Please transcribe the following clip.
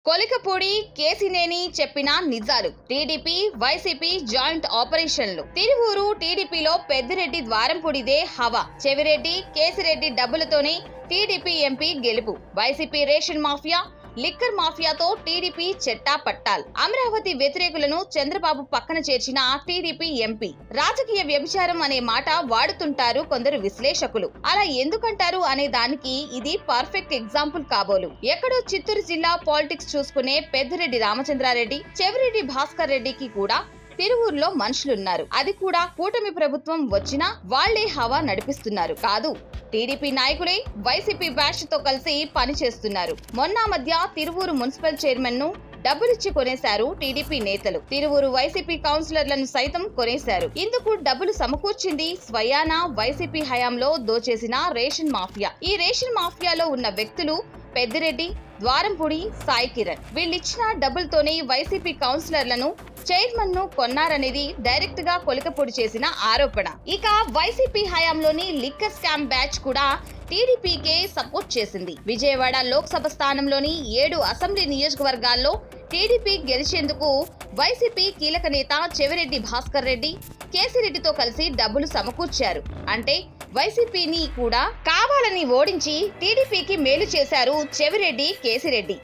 కొలికపూడి కేసినేని చెప్పిన నిజాలు. TDP YCP joint ఆపరేషన్లు. తిరువూరు టీడీపీలో పెద్దిరెడ్డి ద్వారంపూడిదే హవా. చెవిరెడ్డి కేసిరెడ్డి డబ్బులతోనే టీడీపీ ఎంపీ గెలుపు. వైసీపీ రేషన్ మాఫియా లిక్కర్ మాఫియాతో టీడీపీ చెట్టా పట్టాల్. అమరావతి వ్యతిరేకులను చంద్రబాబు పక్కన చేర్చిన టీడీపీ ఎంపీ. రాజకీయ వ్యభిచారం అనే మాట వాడుతుంటారు కొందరు విశ్లేషకులు. అలా ఎందుకంటారు అనే దానికి ఇది పర్ఫెక్ట్ ఎగ్జాంపుల్ కాబోలు. ఎక్కడో చిత్తూరు జిల్లా పాలిటిక్స్ చూసుకునే పెద్దిరెడ్డి రామచంద్రారెడ్డి, చెవిరెడ్డి భాస్కర్ రెడ్డికి కూడా తిరువూరులో మనుషులున్నారు. అది కూడా కూటమి ప్రభుత్వం వచ్చినా వాళ్లే హవా నడిపిస్తున్నారు కాదు. టీడీపీ నాయకులే వైసీపీ బ్యాచ్ తో కలిసి పనిచేస్తున్నారు. మొన్న మధ్య తిరువూరు మున్సిపల్ చైర్మన్ ను డబ్బులిచ్చి కొనేశారు టీడీపీ నేతలు. తిరువూరు వైసీపీ కౌన్సిలర్లను సైతం కొనేశారు. ఇందుకు డబ్బులు సమకూర్చింది స్వయానా వైసీపీ హయాంలో దోచేసిన రేషన్ మాఫియా. ఈ రేషన్ మాఫియాలో ఉన్న వ్యక్తులు పెద్దిరెడ్డి, ద్వారంపూడి, సాయి కిరణ్. వీళ్ళిచ్చిన డబ్బులతోనే వైసీపీ కౌన్సిలర్లను, చైర్మన్ ను కొన్నారనేది డైరెక్ట్ గా కొలికపూడి చేసిన ఆరోపణ. ఇక వైసీపీ హయాంలోని లిక్కర్ స్కామ్ బ్యాచ్ కూడా టీడీపీకే సపోర్ట్ చేసింది. విజయవాడ లోక్సభ స్థానంలోని 7 అసెంబ్లీ నియోజకవర్గాల్లో టీడీపీ గెలిచేందుకు వైసీపీ కీలక నేత చెవిరెడ్డి భాస్కర్ రెడ్డి, కేసిరెడ్డితో కలిసి డబ్బులు సమకూర్చారు. అంటే వైసీపీని కూడా కావాలని ఓడించి టీడీపీకి మేలు చేశారు చెవిరెడ్డి, కేసిరెడ్డి.